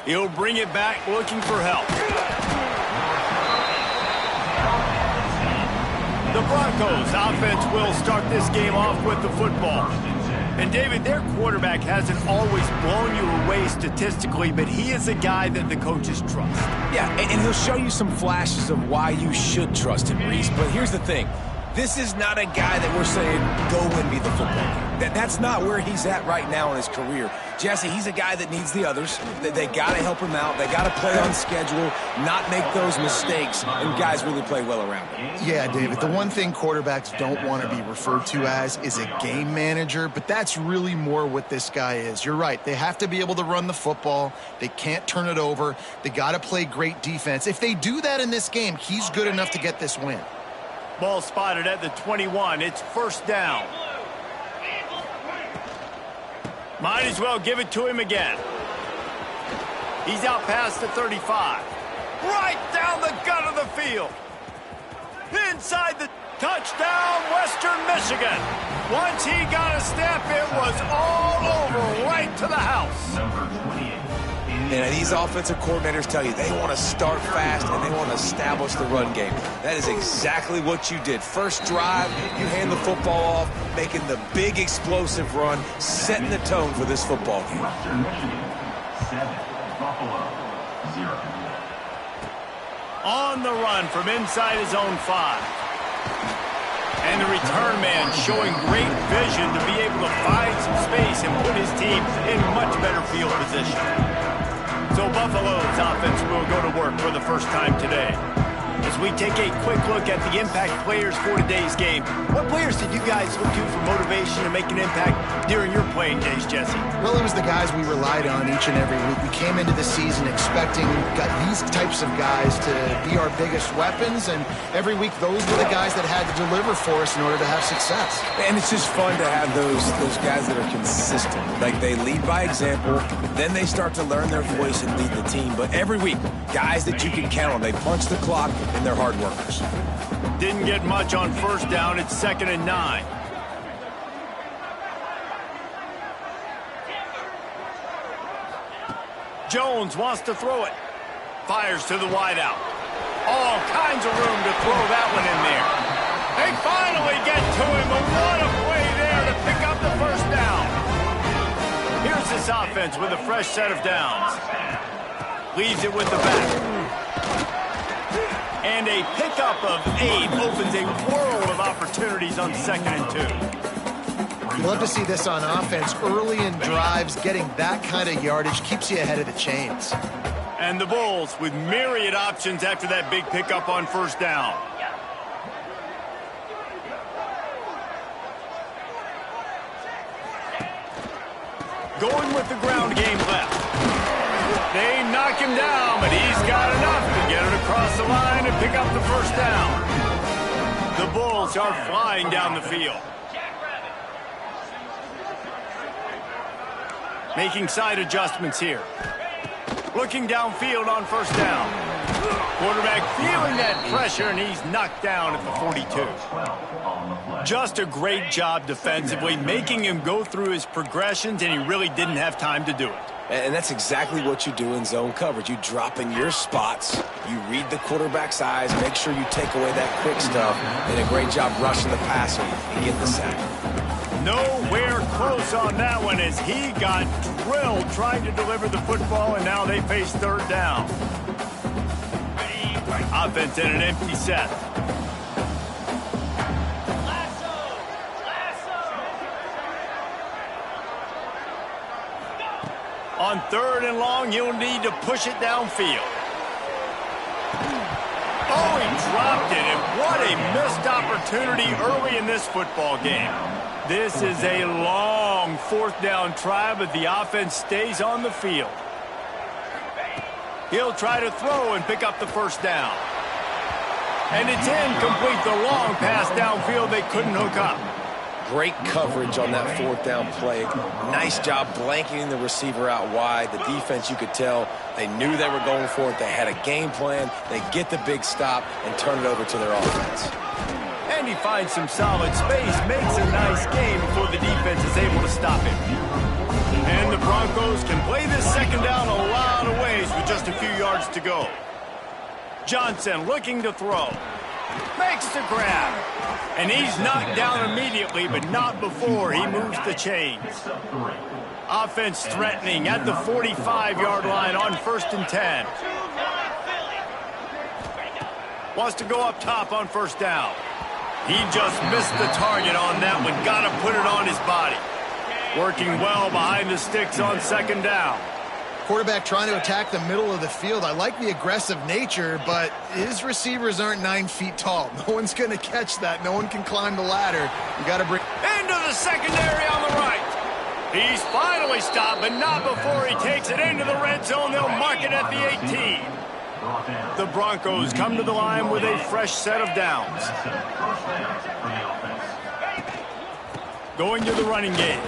He'll bring it back looking for help. The Broncos offense will start this game off with the football. And David, their quarterback hasn't always blown you away statistically, but he is a guy that the coaches trust. Yeah, and he'll show you some flashes of why you should trust him, Reese. But here's the thing. This is not a guy that we're saying, go win me the football game. That's not where he's at right now in his career. Jesse, he's a guy that needs the others. They got to help him out. They got to play on schedule, not make those mistakes, and guys really play well around him. Yeah, David, the one thing quarterbacks don't want to be referred to as is a game manager, but that's really more what this guy is. You're right. They have to be able to run the football. They can't turn it over. They got to play great defense. If they do that in this game, he's good enough to get this win. Ball spotted at the 21. It's first down. Might as well give it to him again. He's out past the 35. Right down the gut of the field. Inside the touchdown, Western Michigan. Once he got a step, it was all over right to the house. And these offensive coordinators tell you they want to start fast and they want to establish the run game. That is exactly what you did. First drive, you hand the football off, making the big explosive run, setting the tone for this football game. Western Michigan, 7, Buffalo, 0. On the run from inside his own 5. And the return man showing great vision to be able to find some space and put his team in much better field position. So Buffalo's offense will go to work for the first time today. As we take a quick look at the impact players for today's game, what players did you guys look to for motivation to make an impact during your playing days, Jesse? Well, it was the guys we relied on each and every week. We came into the season expecting these types of guys to be our biggest weapons, and every week those were the guys that had to deliver for us in order to have success. And it's just fun to have those guys that are consistent. Like, they lead by example, then they start to learn their voice and lead the team. But every week, guys that you can count on, they punch the clock, and they're hard workers. Didn't get much on first down. It's 2nd and 9. Jones wants to throw it. Fires to the wideout. All kinds of room to throw that one in there. They finally get to him, but what a play there to pick up the first down. Here's this offense with a fresh set of downs. Leaves it with the back. And a pickup of 8 opens a world of opportunities on 2nd and 2. You love to see this on offense. Early in drives, getting that kind of yardage keeps you ahead of the chains. And the Bulls with myriad options after that big pickup on first down. Going with the ground game left. They knock him down, but he's got enough to get it across the line and pick up the first down. The Bulls are flying down the field. Making side adjustments here. Looking downfield on first down. Quarterback feeling that pressure, and he's knocked down at the 42. Just a great job defensively, making him go through his progressions, and he really didn't have time to do it. And that's exactly what you do in zone coverage. You drop in your spots, you read the quarterback's eyes, make sure you take away that quick stuff, and a great job rushing the passer and getting the sack. Nowhere close on that one as he got drilled trying to deliver the football, and now they face third down. Offense in an empty set. On 3rd and long, you'll need to push it downfield. Oh, he dropped it, and what a missed opportunity early in this football game. This is a long 4th down try, but the offense stays on the field. He'll try to throw and pick up the first down. And it's incomplete. The long pass downfield they couldn't hook up. Great coverage on that 4th down play. Nice job blanketing the receiver out wide. The defense, you could tell, they knew they were going for it. They had a game plan. They get the big stop and turn it over to their offense. And he finds some solid space, makes a nice game before the defense is able to stop him. And the Broncos can play this 2nd down a lot of ways yards to go. Johnson looking to throw. Makes the grab. And he's knocked down immediately, but not before he moves the chains. Offense threatening at the 45-yard line on 1st and 10. Wants to go up top on 1st down. He just missed the target on that one. Got to put it on his body. Working well behind the sticks on 2nd down. Quarterback trying to attack the middle of the field. I like the aggressive nature, but his receivers aren't 9 feet tall. No one's going to catch that. No one can climb the ladder. You got to bring into the secondary on the right. He's finally stopped, but not before he takes it into the red zone. They'll mark it at the 18. The Broncos come to the line with a fresh set of downs. Going to the running game.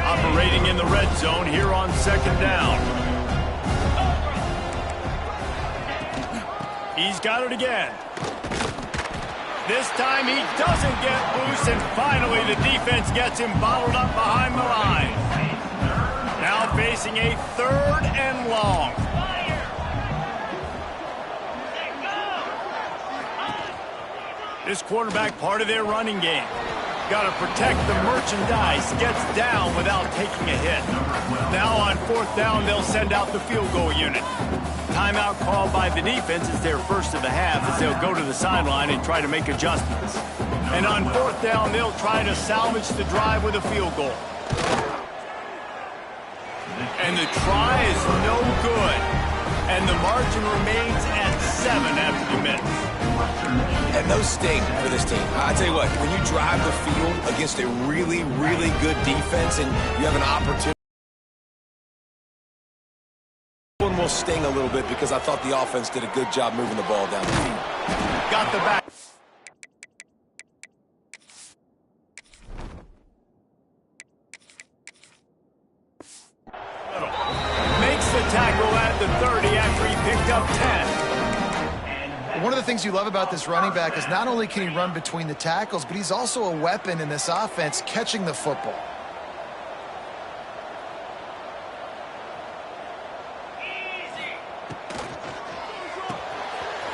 Operating in the red zone here on 2nd down. He's got it again. This time he doesn't get loose, and finally the defense gets him bottled up behind the line. Now facing a 3rd and long. This quarterback part of their running game. Got to protect the merchandise. Gets down without taking a hit. Now on 4th down, they'll send out the field goal unit. Timeout called by the defense is their first of the half, as they'll go to the sideline and try to make adjustments. And on 4th down, they'll try to salvage the drive with a field goal. And the try is no good. And the margin remains at 7 after the minutes. And those sting for this team. I tell you what, when you drive the field against a really, really good defense and you have an opportunity, one will sting a little bit because I thought the offense did a good job moving the ball down the field. Got the back. Makes the tackle at the 30 after he picked up 10. One of the things you love about this running back is not only can he run between the tackles, but he's also a weapon in this offense catching the football.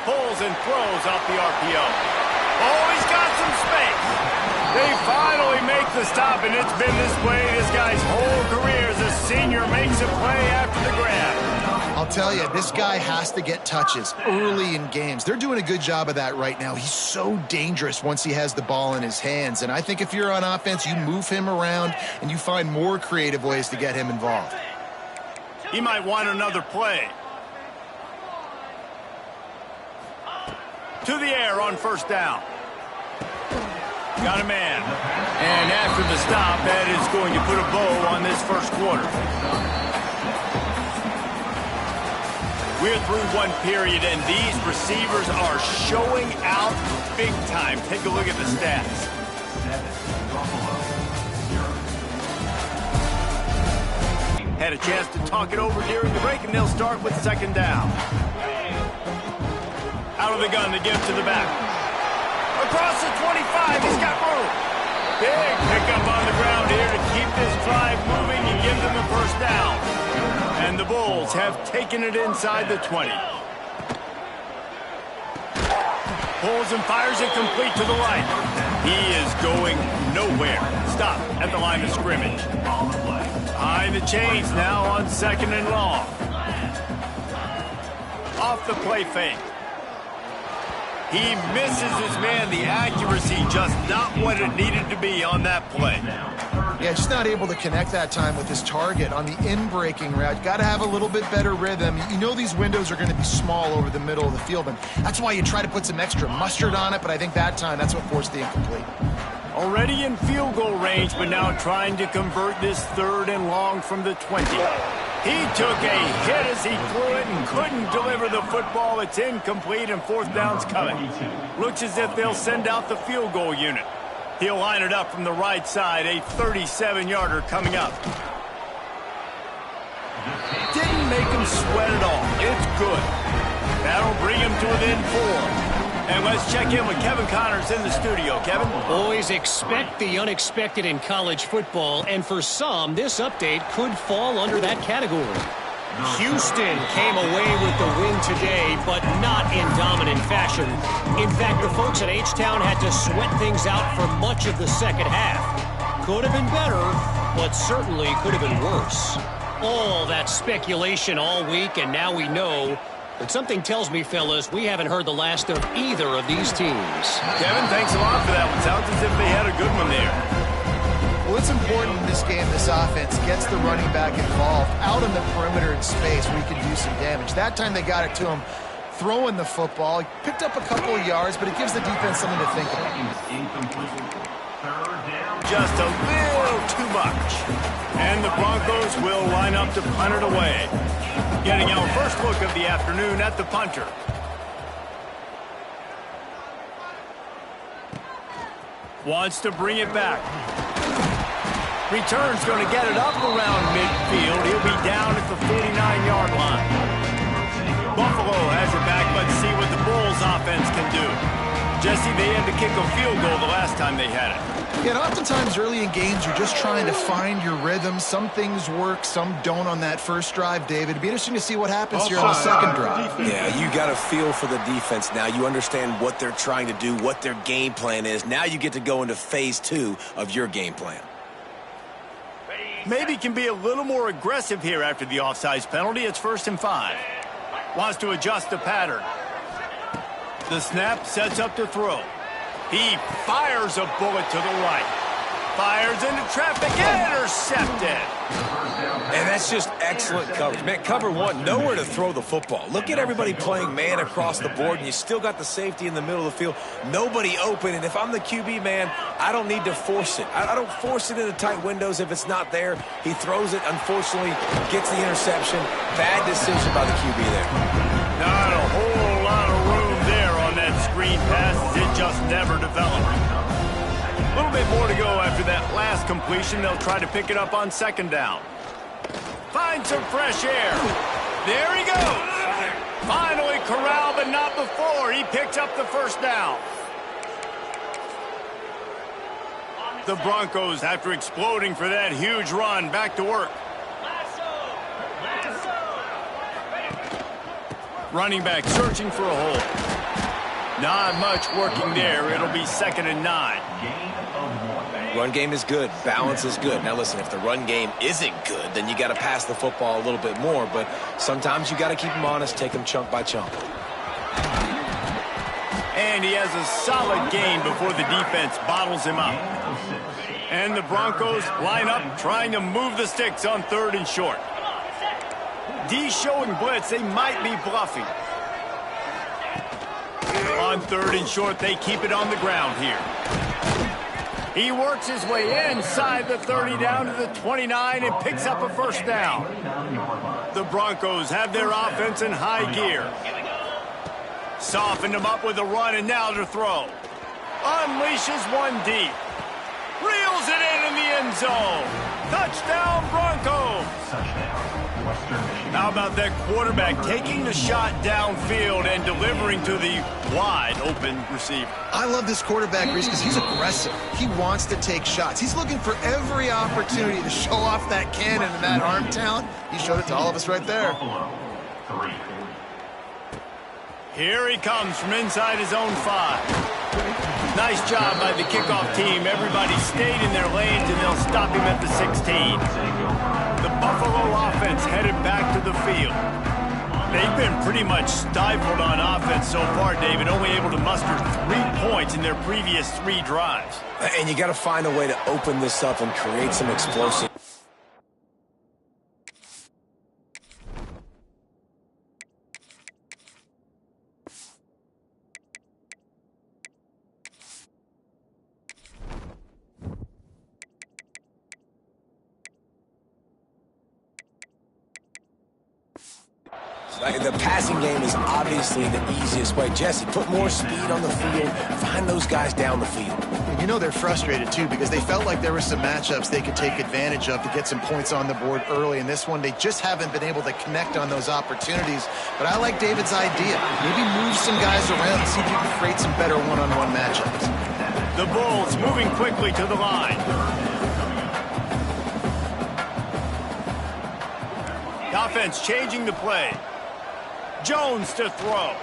Pulls and throws off the RPO. Oh, he's got some space. They finally make the stop, and it's been this way this guy's whole career as a senior makes a play after the grab. I'll tell you, this guy has to get touches early in games. They're doing a good job of that right now. He's so dangerous once he has the ball in his hands. And I think if you're on offense, you move him around and you find more creative ways to get him involved. He might want another play. To the air on 1st down. Got a man. And after the stop, that is going to put a bow on this 1st quarter. We're through one period, and these receivers are showing out big time. Take a look at the stats. Had a chance to talk it over during the break, and they'll start with 2nd down. Out of the gun to give to the back. Across the 25, he's got room. Big pickup on the ground here to keep this drive moving and give them a 1st down. And the Bulls have taken it inside the 20. Pulls and fires it complete to the right. He is going nowhere. Stop at the line of scrimmage. Behind the chains now on 2nd and long. Off the play fake. He misses his man. The accuracy just not what it needed to be on that play. Yeah, just not able to connect that time with his target on the in-breaking route. Got to have a little bit better rhythm. You know these windows are going to be small over the middle of the field, and that's why you try to put some extra mustard on it, but I think that time that's what forced the incomplete. Already in field goal range, but now trying to convert this 3rd and long from the 20. He took a hit as he threw it and couldn't deliver the football. It's incomplete, and 4th down's coming. Looks as if they'll send out the field goal unit. He'll line it up from the right side, a 37-yarder coming up. Didn't make him sweat at all. It's good. That'll bring him to within 4. And let's check in with Kevin Connors in the studio. Kevin? Boys, expect the unexpected in college football, and for some, this update could fall under that category. Houston came away with the win today, but not in dominant fashion. In fact, the folks at H-Town had to sweat things out for much of the second half. Could have been better, but certainly could have been worse. All that speculation all week, and now we know. But something tells me, fellas, we haven't heard the last of either of these teams. Kevin, thanks a lot for that one. Sounds as if they had a good one there. Well, it's important in this game, this offense gets the running back involved out in the perimeter in space where he could do some damage. That time they got it to him throwing the football. He picked up a couple of yards, but it gives the defense something to think about. Just a little too much. And the Broncos will line up to punt it away. Getting our first look of the afternoon at the punter. Wants to bring it back. Return's going to get it up around midfield. He'll be down at the 49-yard line. Buffalo has it back. Let's see what the Bulls offense can do. Jesse, they had to kick a field goal the last time they had it. Yeah, and oftentimes early in games, you're just trying to find your rhythm. Some things work, some don't on that first drive, David. It'd be interesting to see what happens here on the second drive. Yeah, you got a feel for the defense now. You understand what they're trying to do, what their game plan is. Now you get to go into phase 2 of your game plan. Maybe can be a little more aggressive here after the offsides penalty. It's 1st and 5. Wants to adjust the pattern. The snap sets up to throw. He fires a bullet to the right. Fires into traffic, intercepted. And that's just excellent coverage. Man, cover one, nowhere to throw the football. Look at everybody playing man across the board, and you still got the safety in the middle of the field. Nobody open, and if I'm the QB, man, I don't need to force it. I don't force it into tight windows if it's not there. He throws it, unfortunately, gets the interception. Bad decision by the QB there. Not a whole lot of room there on that screen pass. It just never developed. A little bit more to go after that last completion. They'll try to pick it up on 2nd down. Find some fresh air. There he goes. Finally corralled, but not before. He picks up the 1st down. The Broncos, after exploding for that huge run, back to work. Running back searching for a hole. Not much working there. It'll be 2nd and 9. Run game is good. Balance is good. Now, listen, if the run game isn't good, then you got to pass the football a little bit more. But sometimes you got to keep them honest, take them chunk by chunk. And he has a solid gain before the defense bottles him up. And the Broncos line up trying to move the sticks on 3rd and short. D showing blitz. They might be bluffing. On 3rd and short, they keep it on the ground here. He works his way inside the 30 down to the 29 and picks up a 1st down. The Broncos have their offense in high gear. Softened him up with a run and now to throw. Unleashes one deep. Reels it in the end zone. Touchdown Broncos. How about that quarterback taking the shot downfield and delivering to the wide open receiver? I love this quarterback, Reese, because he's aggressive. He wants to take shots. He's looking for every opportunity to show off that cannon and that arm talent. He showed it to all of us right there. Here he comes from inside his own 5. Nice job by the kickoff team. Everybody stayed in their lanes, and they'll stop him at the 16. The Buffalo offense headed back to the field. They've been pretty much stifled on offense so far, David, only able to muster 3 points in their previous 3 drives. And you got to find a way to open this up and create some explosive. Like, the passing game is obviously the easiest way. Jesse, put more speed on the field. Find those guys down the field. And you know they're frustrated, too, because they felt like there were some matchups they could take advantage of to get some points on the board early. In this one, they just haven't been able to connect on those opportunities. But I like David's idea. Maybe move some guys around and see if you can create some better one-on-one matchups. The Bulls moving quickly to the line. The offense changing the play. Jones to throw.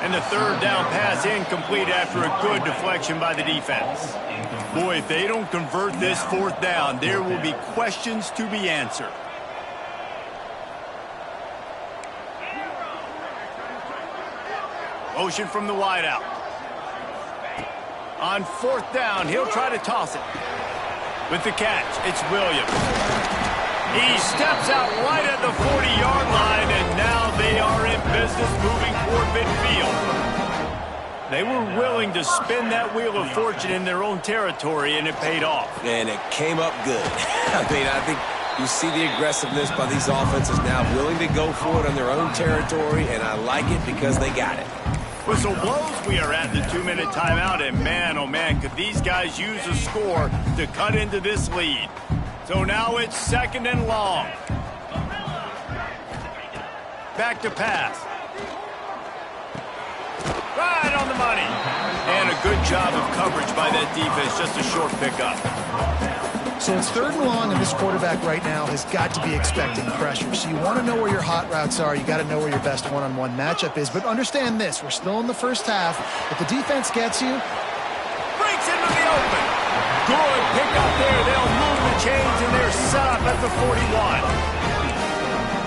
And the third down pass incomplete after a good deflection by the defense. Boy, if they don't convert this fourth down, there will be questions to be answered. Motion from the wideout. On fourth down, he'll try to toss it. With the catch, it's Williams. He steps out right at the 40-yard line, and now they are in business moving toward midfield. They were willing to spin that wheel of fortune in their own territory, and it paid off. And it came up good. I think you see the aggressiveness by these offenses now, willing to go for it on their own territory, and I like it because they got it. Whistle blows, we are at the 2-minute timeout, and man, oh man, could these guys use a score to cut into this lead. So now it's second and long. Back to pass. Right on the money. And a good job of coverage by that defense, just a short pickup. So it's third and long, and this quarterback right now has got to be expecting pressure. So you want to know where your hot routes are. You got to know where your best one-on-one matchup is. But understand this, we're still in the first half. If the defense gets you, breaks into the open. Good pickup there. They'll move the chains, and they're set up at the 41.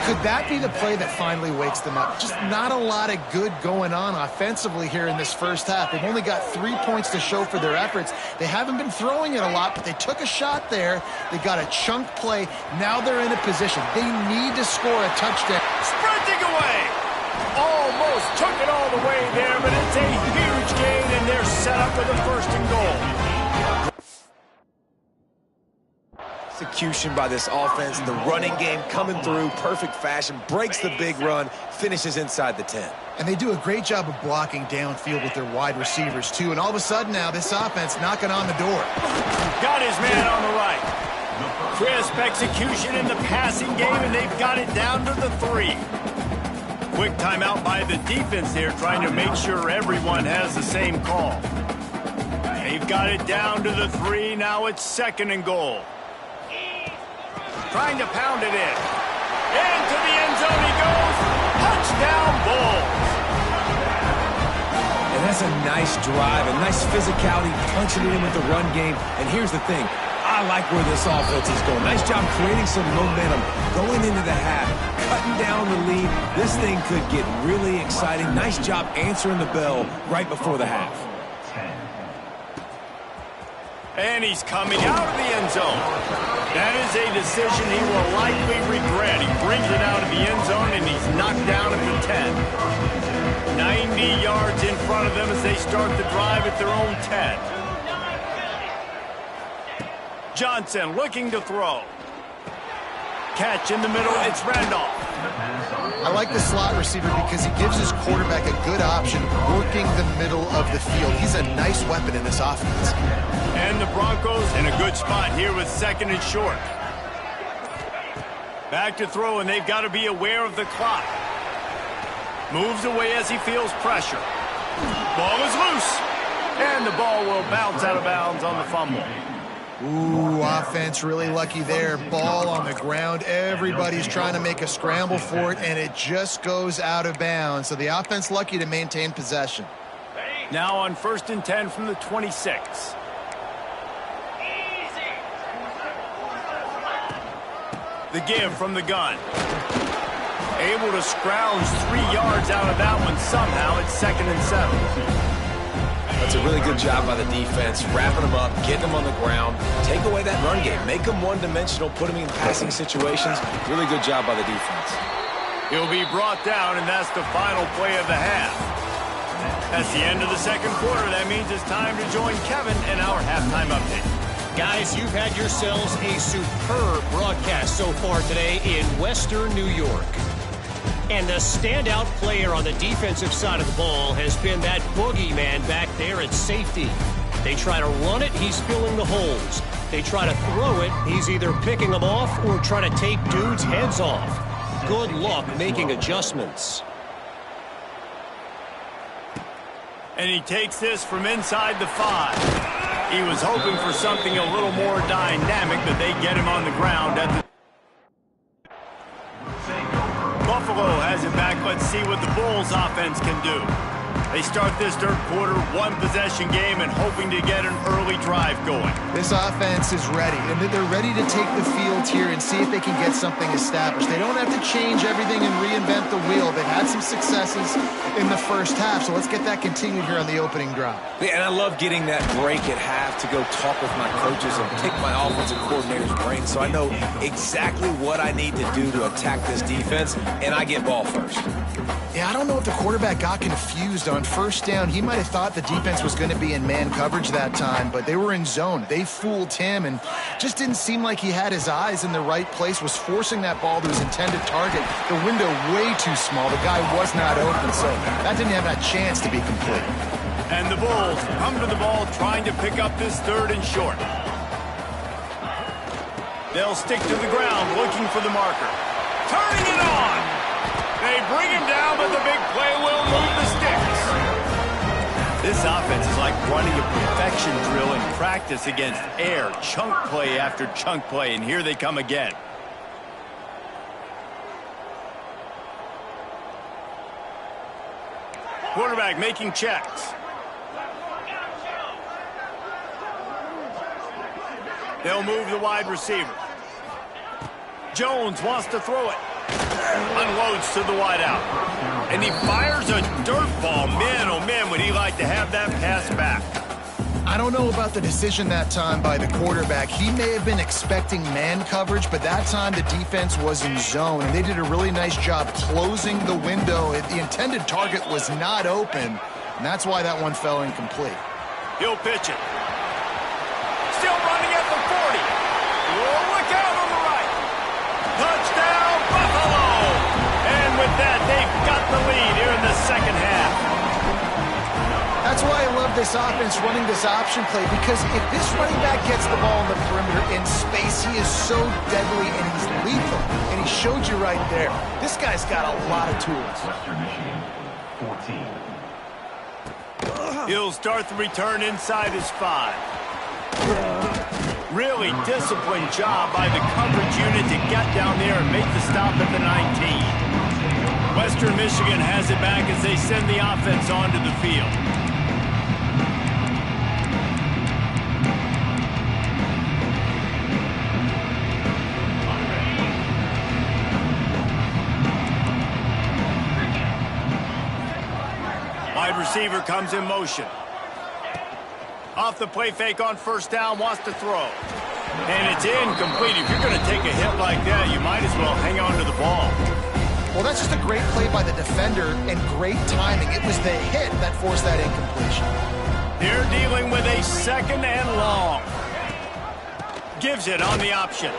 could that be the play that finally wakes them up? Just not a lot of good going on offensively here in this first half. They've only got 3 points to show for their efforts. They haven't been throwing it a lot, but they took a shot there. They got a chunk play. Now they're in a position. They need to score a touchdown. Sprinting away. Almost took it all the way there, but it's a huge gain, and they're set up with a first and goal. Execution by this offense, the running game coming through, perfect fashion, breaks the big run, finishes inside the 10. And they do a great job of blocking downfield with their wide receivers, too. And all of a sudden now, this offense knocking on the door. Got his man on the right. Crisp execution in the passing game, and they've got it down to the 3. Quick timeout by the defense there, trying to make sure everyone has the same call. They've got it down to the 3. Now it's second and goal. Trying to pound it in. Into the end zone he goes. Touchdown, Bulls. And that's a nice drive, a nice physicality, punching it in with the run game. And here's the thing. I like where this offense is going. Nice job creating some momentum, going into the half, cutting down the lead. This thing could get really exciting. Nice job answering the bell right before the half. And he's coming out of the end zone. That is a decision he will likely regret. He brings it out of the end zone, and he's knocked down at the 10. 90 yards in front of them as they start the drive at their own 10. Johnson looking to throw. Catch in the middle, it's Randolph. I like the slot receiver because he gives his quarterback a good option working the middle of the field. He's a nice weapon in this offense. And the Broncos in a good spot here with second and short. Back to throw, and they've got to be aware of the clock. Moves away as he feels pressure. Ball is loose. And the ball will bounce out of bounds on the fumble. Ooh, offense really lucky there. Ball on the ground. Everybody's trying to make a scramble for it, and it just goes out of bounds. So the offense lucky to maintain possession. Now on 1st and 10 from the 26. The give from the gun. Able to scrounge 3 yards out of that one somehow. It's 2nd and 7. That's a really good job by the defense, wrapping them up, getting them on the ground, take away that run game, make them one-dimensional, put them in passing situations. Really good job by the defense. He'll be brought down, and that's the final play of the half. That's the end of the second quarter. That means it's time to join Kevin in our halftime update. Guys, you've had yourselves a superb broadcast so far today in Western New York. And the standout player on the defensive side of the ball has been that boogeyman back there at safety. They try to run it, he's filling the holes. They try to throw it, he's either picking them off or trying to take dudes' heads off. Good luck making adjustments. And he takes this from inside the 5. He was hoping for something a little more dynamic, but they get him on the ground at the... Buffalo has it back. Let's see what the Bulls offense can do. They start this third quarter, one-possession game, and hoping to get an early drive going. This offense is ready, and they're ready to take the field here and see if they can get something established. They don't have to change everything and reinvent the wheel. They've had some successes in the first half, so let's get that continued here on the opening drive. Yeah, and I love getting that break at half to go talk with my coaches and pick my offensive coordinator's brain so I know exactly what I need to do to attack this defense, and I get ball first. Yeah, I don't know if the quarterback got confused on first down. He might have thought the defense was going to be in man coverage that time, but they were in zone. They fooled him and just didn't seem like he had his eyes in the right place, was forcing that ball to his intended target. The window way too small. The guy was not open, so that didn't have that chance to be complete. And the Bulls come to the ball trying to pick up this third and short. They'll stick to the ground looking for the marker. Turning it on! They bring him down, but the big play will move the sticks. This offense is like running a perfection drill in practice against air. Chunk play after chunk play, and here they come again. Quarterback making checks. They'll move the wide receiver. Jones wants to throw it. Unloads to the wideout. And he fires a dirt ball. Man, oh man, would he like to have that pass back. I don't know about the decision that time by the quarterback. He may have been expecting man coverage, but that time the defense was in zone, and they did a really nice job closing the window. The intended target was not open, and that's why that one fell incomplete. He'll pitch it. Still running at the 40. Oh, look out on the right. Touchdown, Buffalo! And with that, they've got the lead here in the second half. That's why I love this offense running this option play, because if this running back gets the ball in the perimeter in space, he is so deadly and he's lethal. And he showed you right there. This guy's got a lot of tools. Western Michigan, 14. He'll start the return inside his 5. Really disciplined job by the coverage unit to get down there and make the stop at the 19. Western Michigan has it back as they send the offense onto the field. Wide receiver comes in motion. Off the play fake on first down, wants to throw. And it's incomplete. If you're going to take a hit like that, you might as well hang on to the ball. Well, that's just a great play by the defender and great timing. It was the hit that forced that incompletion. They're dealing with a second and long. Gives it on the option.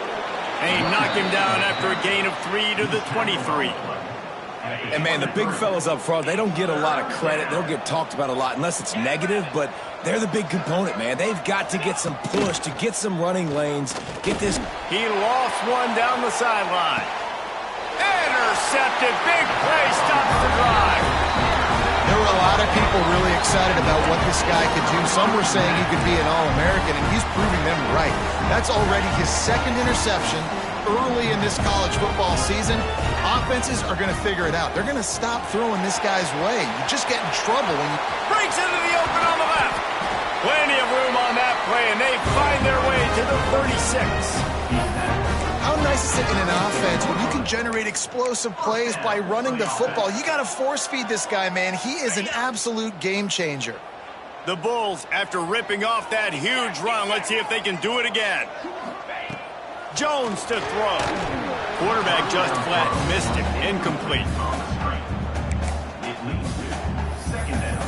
And he knocked him down after a gain of 3 to the 23. And, man, the big fellas up front, they don't get a lot of credit. They don't get talked about a lot unless it's negative, but they're the big component, man. They've got to get some push, to get some running lanes, get this. He lost one down the sideline. Intercepted. Big play stops the drive. There were a lot of people really excited about what this guy could do. Some were saying he could be an All-American, and he's proving them right. That's already his second interception early in this college football season. Offenses are going to figure it out. They're going to stop throwing this guy's way. You just get in trouble when you... Breaks into the open on the left. Plenty of room on that play, and they find their way to the 36. How nice is it in an offense when you can generate explosive plays by running the football? You got to force feed this guy, man. He is an absolute game changer. The Bulls, after ripping off that huge run, let's see if they can do it again. Jones to throw. Quarterback just flat missed it. Incomplete. It leads to second down.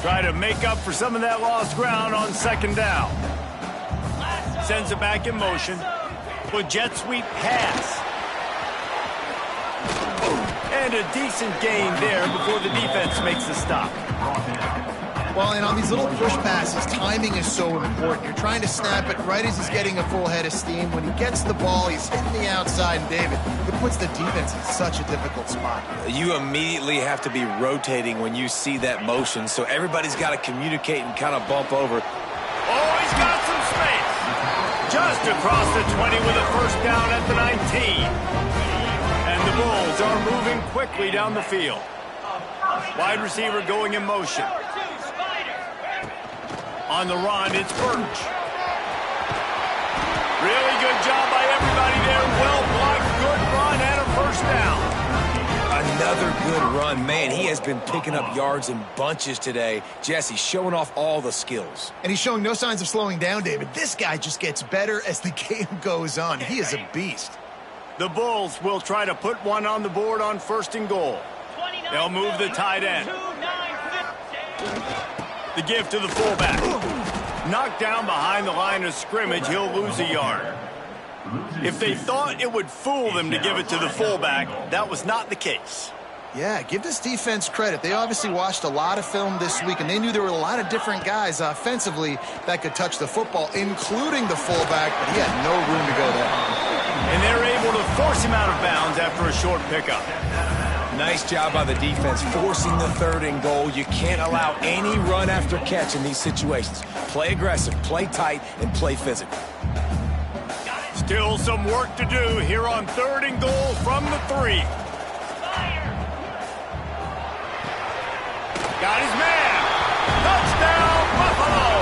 Try to make up for some of that lost ground on second down. Sends it back in motion. With jet sweep pass. And a decent gain there before the defense makes the stop. Well, and on these little push passes, timing is so important. You're trying to snap it right as he's getting a full head of steam. When he gets the ball, he's hitting the outside. And David, it puts the defense in such a difficult spot. You immediately have to be rotating when you see that motion, so everybody's got to communicate and kind of bump over. Oh, he's got some space. Just across the 20 with a first down at the 19. And the Bulls are moving quickly down the field. Wide receiver going in motion. On the run, it's Birch. Really good job by everybody there. Well blocked, good run, and a first down. Another good run. Man, he has been picking up yards in bunches today. Jesse showing off all the skills. And he's showing no signs of slowing down, David. This guy just gets better as the game goes on. He is a beast. The Bulls will try to put one on the board on first and goal. They'll move the tight end. The give to the fullback. Knocked down behind the line of scrimmage, he'll lose a yard. If they thought it would fool them to give it to the fullback, that was not the case. Yeah, give this defense credit. They obviously watched a lot of film this week, and they knew there were a lot of different guys offensively that could touch the football, including the fullback, but he had no room to go there. And they're able to force him out of bounds after a short pickup. Nice job by the defense forcing the third and goal. You can't allow any run after catch in these situations. Play aggressive, play tight, and play physical. Still some work to do here on third and goal from the 3. Got his man. Touchdown, Buffalo.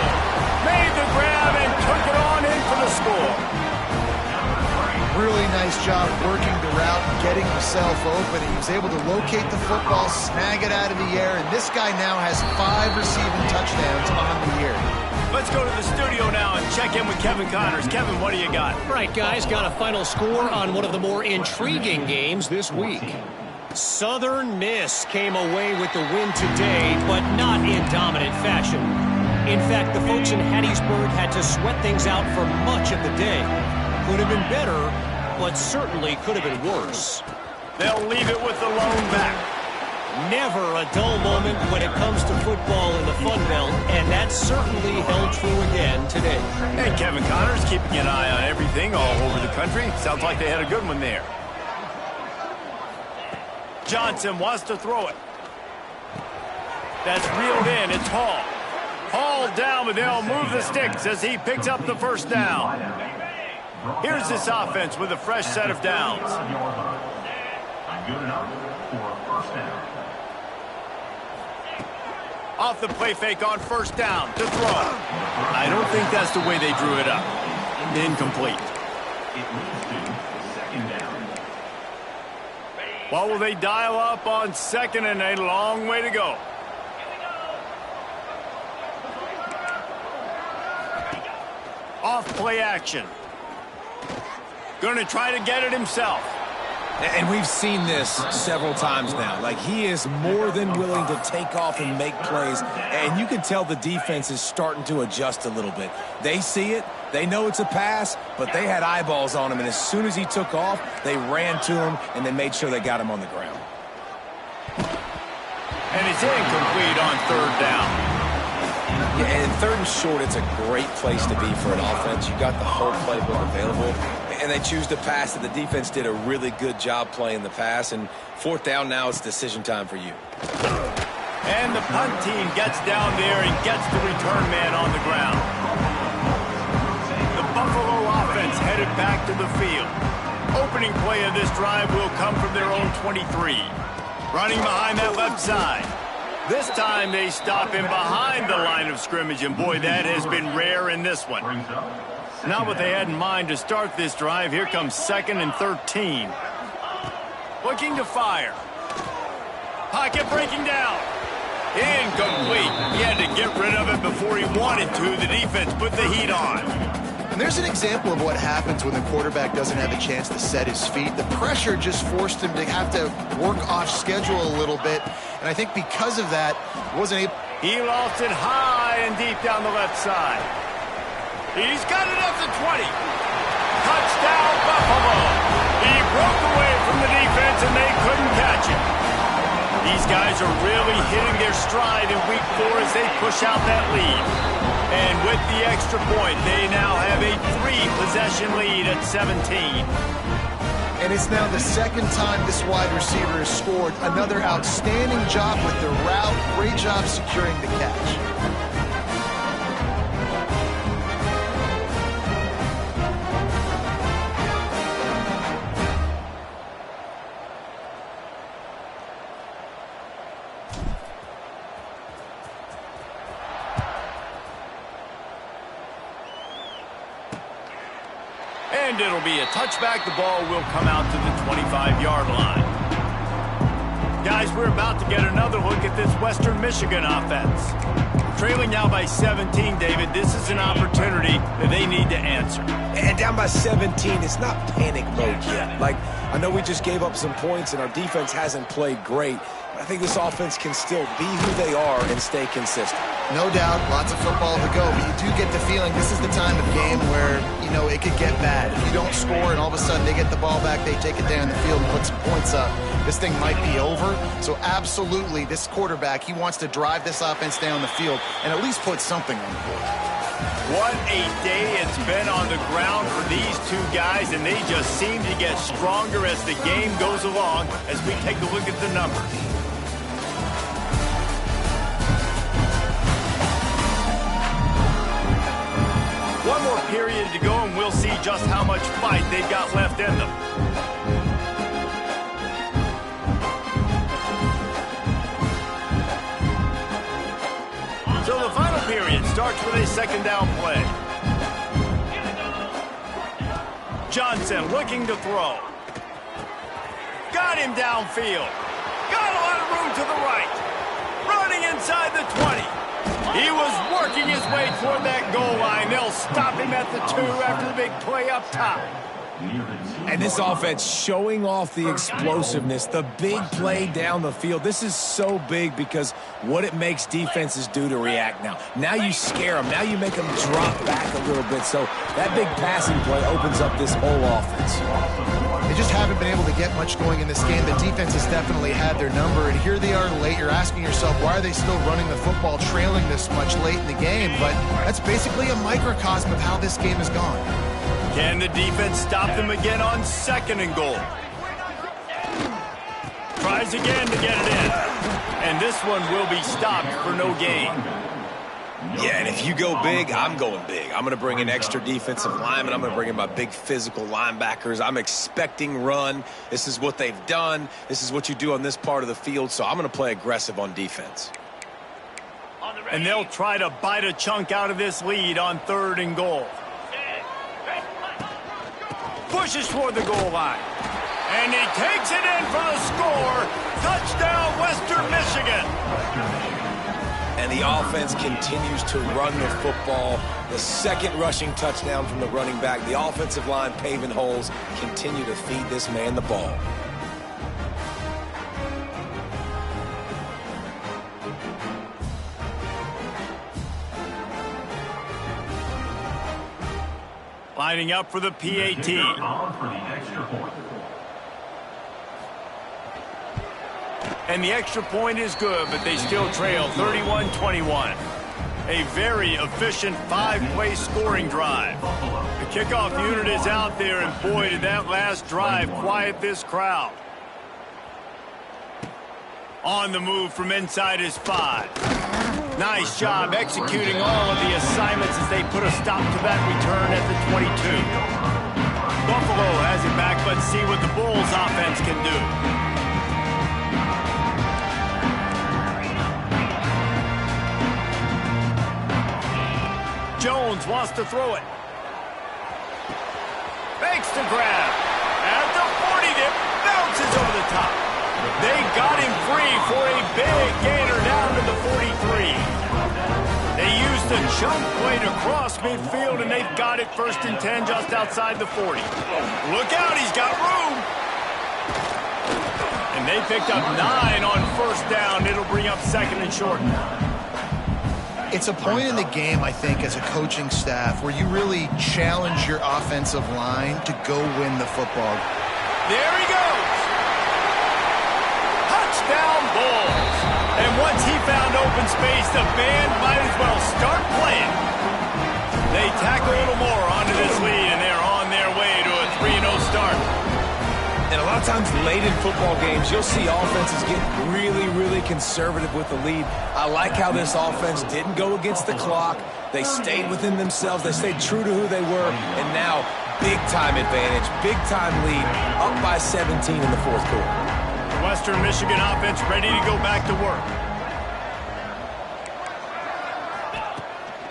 Made the grab and took it on in for the score. Really nice job working the route and getting himself open. He was able to locate the football, snag it out of the air, and this guy now has 5 receiving touchdowns on the year. Let's go to the studio now and check in with Kevin Connors. Kevin, what do you got? Right, guys, got a final score on one of the more intriguing games this week. Southern Miss came away with the win today, but not in dominant fashion. In fact, the folks in Hattiesburg had to sweat things out for much of the day. Could have been better, but certainly could have been worse. They'll leave it with the lone back. Never a dull moment when it comes to football in the Fun Belt, and that certainly held true again today. And Kevin Connors keeping an eye on everything all over the country. Sounds like they had a good one there. Johnson wants to throw it. That's reeled in. It's Hall. Hall down, but they'll move the sticks as he picks up the first down. Here's this offense with a fresh set of downs. Good enough for a first down. Off the play fake on first down to throw. I don't think that's the way they drew it up. Incomplete. It leads to second down. What will they dial up on second and a long way to go? Off play action. Going to try to get it himself. And we've seen this several times now. Like, he is more than willing to take off and make plays. And you can tell the defense is starting to adjust a little bit. They see it. They know it's a pass, but they had eyeballs on him. And as soon as he took off, they ran to him, and they made sure they got him on the ground. And it's incomplete on third down. Yeah, and third and short, it's a great place to be for an offense. You got the whole playbook available, and they choose to pass it. The defense did a really good job playing the pass, and fourth down now, it's decision time for you. And the punt team gets down there and gets the return man on the ground. The Buffalo offense headed back to the field. Opening play of this drive will come from their own 23. Running behind that left side. This time they stop him behind the line of scrimmage, and boy, that has been rare in this one. Not what they had in mind to start this drive. Here comes 2nd and 13. Looking to fire. Pocket breaking down. Incomplete. He had to get rid of it before he wanted to. The defense put the heat on. And there's an example of what happens when the quarterback doesn't have a chance to set his feet. The pressure just forced him to have to work off schedule a little bit. And I think because of that, wasn't able. He lost it high and deep down the left side. He's got it at the 20. Touchdown, Buffalo. He broke away from the defense, and they couldn't catch him. These guys are really hitting their stride in week 4 as they push out that lead. And with the extra point, they now have a 3-possession lead at 17. And it's now the second time this wide receiver has scored. Another outstanding job with the route. Great job securing the catch. And it'll be a touchback. The ball will come out to the 25-yard line. Guys, we're about to get another look at this Western Michigan offense. Trailing now by 17, David. This is an opportunity that they need to answer. And down by 17, it's not panic mode yet. Like, I know we just gave up some points and our defense hasn't played great. I think this offense can still be who they are and stay consistent. No doubt, lots of football to go, but you do get the feeling this is the time of game where, you know, it could get bad. If you don't score and all of a sudden they get the ball back, they take it down the field and put some points up, this thing might be over. So absolutely, this quarterback, he wants to drive this offense down the field and at least put something on the board. What a day it's been on the ground for these two guys, and they just seem to get stronger as the game goes along as we take a look at the numbers. One more period to go, and we'll see just how much fight they've got left in them. So the final period starts with a second down play. Johnson looking to throw. Got him downfield. Got a lot of room to the right. Running inside the 20. He was working his way toward that goal line. They'll stop him at the 2 after the big play up top. And this offense showing off the explosiveness, the big play down the field. This is so big because what it makes defenses do to react now. Now you scare them. Now you make them drop back a little bit. So that big passing play opens up this whole offense. They just haven't been able to get much going in this game. The defense has definitely had their number, and here they are late. You're asking yourself, why are they still running the football, trailing this much late in the game? But that's basically a microcosm of how this game has gone. Can the defense stop them again on 2nd and goal? Tries again to get it in. And this one will be stopped for no gain. Yeah, and if you go big, I'm going big. I'm going to bring in extra defensive linemen. I'm going to bring in my big physical linebackers. I'm expecting run. This is what they've done. This is what you do on this part of the field. So I'm going to play aggressive on defense. And they'll try to bite a chunk out of this lead on 3rd and goal. Pushes toward the goal line. And he takes it in for the score. Touchdown, Western Michigan. And the offense continues to run the football. The 2nd rushing touchdown from the running back. The offensive line paving holes. Continue to feed this man the ball. Lining up for the PAT. And the extra point is good, but they still trail 31-21. A very efficient 5-play scoring drive. The kickoff unit is out there, and boy, did that last drive quiet this crowd. On the move from inside his 5. Nice job executing all of the assignments as they put a stop to that return at the 22. Buffalo has it back. Let's see what the Bulls offense can do. Jones wants to throw it. Fakes to grab. At the 40 dip, bounces over the top. They got him free for a big gainer down to the 43. They used the jump played across midfield, and they've got it 1st and 10 just outside the 40. Look out, he's got room. And they picked up 9 on 1st down. It'll bring up 2nd and short. It's a point in the game, I think, as a coaching staff where you really challenge your offensive line to go win the football. There he goes. Touchdown Bulls. And once he found open space, the band might as well start playing. They tack a little more onto this lead, and they're on their way to a 3-0 start. And a lot of times late in football games, you'll see offenses get really, really conservative with the lead. I like how this offense didn't go against the clock. They stayed within themselves. They stayed true to who they were. And now, big-time advantage, big-time lead, up by 17 in the 4th quarter. Western Michigan offense ready to go back to work.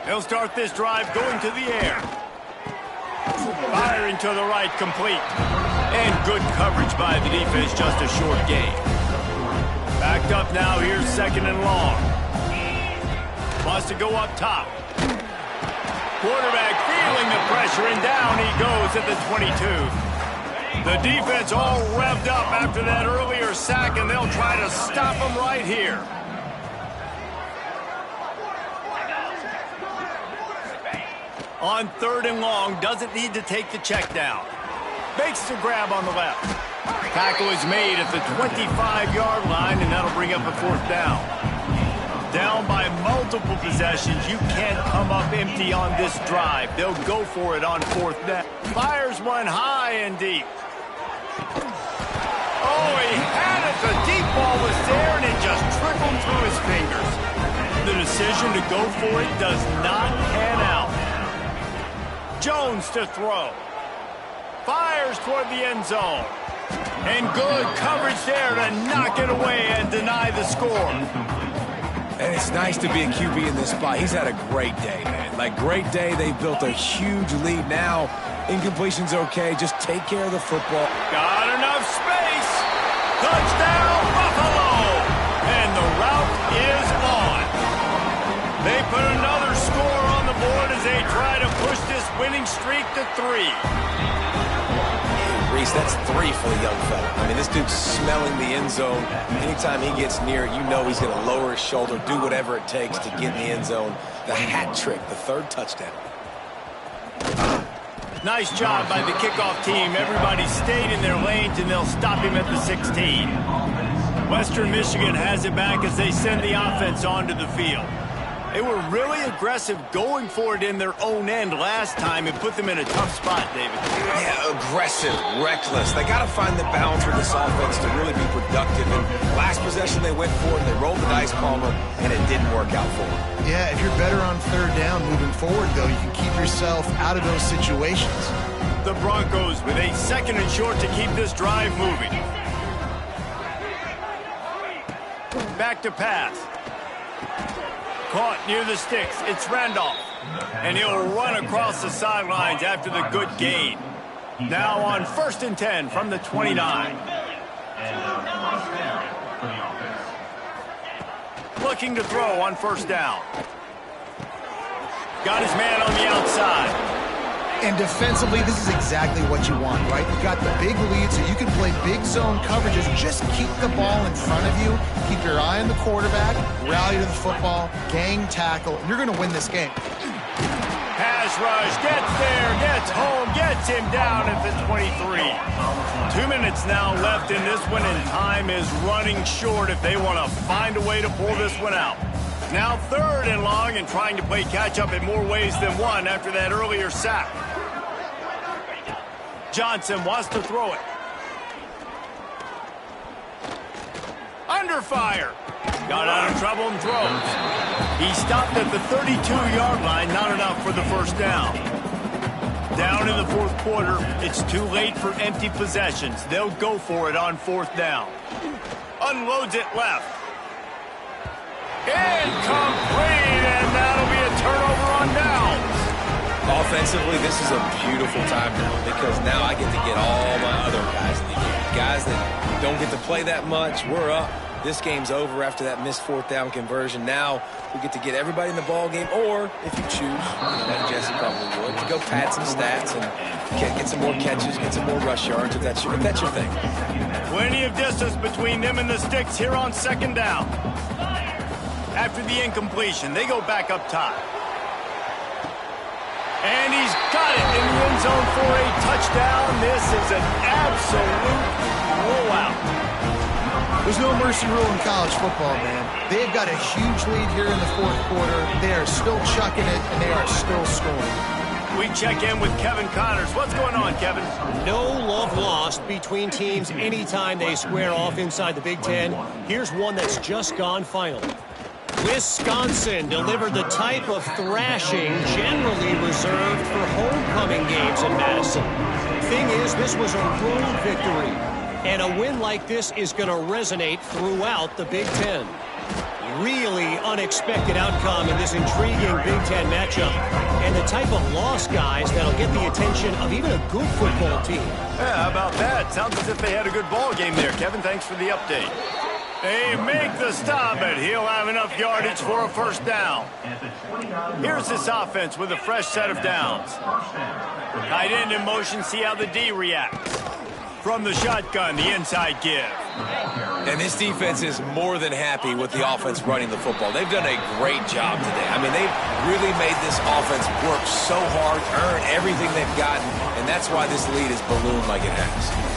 They'll start this drive going to the air. Firing to the right, complete. And good coverage by the defense, just a short gain. Backed up now, here's 2nd and long. Wants to go up top. Quarterback feeling the pressure, and down he goes at the 22. The defense all revved up after that earlier sack, and they'll try to stop him right here. On 3rd and long, doesn't need to take the check down. Makes the grab on the left. Tackle is made at the 25-yard line, and that'll bring up a 4th down. Down by multiple possessions. You can't come up empty on this drive. They'll go for it on 4th down. Fires one high and deep. Oh, he had it. The deep ball was there, and it just trickled through his fingers. The decision to go for it does not pan out. Jones to throw. Fires toward the end zone. And good coverage there to knock it away and deny the score. And it's nice to be a QB in this spot. He's had a great day, man. Like, great day. They've built a huge lead now. Incompletion's okay. Just take care of the football. Got enough space. Touchdown, Buffalo. And the route is on. They put another score on the board as they try to push this winning streak to 3. Reese, that's 3 for the young fella. I mean, this dude's smelling the end zone. Anytime he gets near it, you know he's going to lower his shoulder, do whatever it takes to get in the end zone. The hat trick, the 3rd touchdown. Nice job by the kickoff team. Everybody stayed in their lanes, and they'll stop him at the 16. Western Michigan has it back as they send the offense onto the field. They were really aggressive going for it in their own end last time and put them in a tough spot, David. Yeah, aggressive, reckless. They got to find the balance with this offense to really be productive. And last possession they went for it, they rolled the dice, Palmer, and it didn't work out for them. Yeah, if you're better on 3rd down moving forward, though, you can keep yourself out of those situations. The Broncos with a 2nd and short to keep this drive moving. Back to pass. Caught near the sticks. It's Randolph. And he'll run across the sidelines after the good gain. Now on 1st and 10 from the 29. Looking to throw on 1st down. Got his man on the outside. And defensively, this is exactly what you want, right? You've got the big lead, so you can play big zone coverages. Just keep the ball in front of you. Keep your eye on the quarterback. Rally to the football. Gang tackle. And you're going to win this game. Pass rush. Gets there. Gets home. Gets him down at the 23. 2 minutes now left in this one, and time is running short if they want to find a way to pull this one out. Now 3rd and long, and trying to play catch-up in more ways than one after that earlier sack. Johnson wants to throw it. Under fire. Got out of trouble and throws. He stopped at the 32-yard line, not enough for the 1st down. Down in the 4th quarter, it's too late for empty possessions. They'll go for it on 4th down. Unloads it left. Incomplete, and that'll be a turnover on downs. Offensively, this is a beautiful time now because now I get to get all my other guys in the game. Guys that don't get to play that much, we're up. this game's over after that missed fourth down conversion. Now we get to get everybody in the ball game, or if you choose, like Jesse probably would, to go pad some stats and get some more catches, get some more rush yards, if that's your thing. Plenty of distance between them and the sticks here on second down. After the incompletion, they go back up top. And he's got it in the end zone for a touchdown. This is an absolute blowout. There's no mercy rule in college football, man. They've got a huge lead here in the fourth quarter. They are still chucking it, and they are still scoring. We check in with Kevin Connors. What's going on, Kevin? No love lost between teams anytime they square off inside the Big Ten. Here's one that's just gone final. Wisconsin delivered the type of thrashing generally reserved for homecoming games in Madison. Thing is, this was a road victory, and a win like this is going to resonate throughout the Big Ten. Really unexpected outcome in this intriguing Big Ten matchup, and the type of loss, guys, that'll get the attention of even a good football team. Yeah, how about that? Sounds as if they had a good ball game there. Kevin, thanks for the update. They make the stop, but he'll have enough yardage for a first down. Here's this offense with a fresh set of downs. Tight end in motion, see how the D reacts. From the shotgun, the inside give. And this defense is more than happy with the offense running the football. They've done a great job today. I mean, they've really made this offense work so hard, earn everything they've gotten, and that's why this lead is ballooned like it has.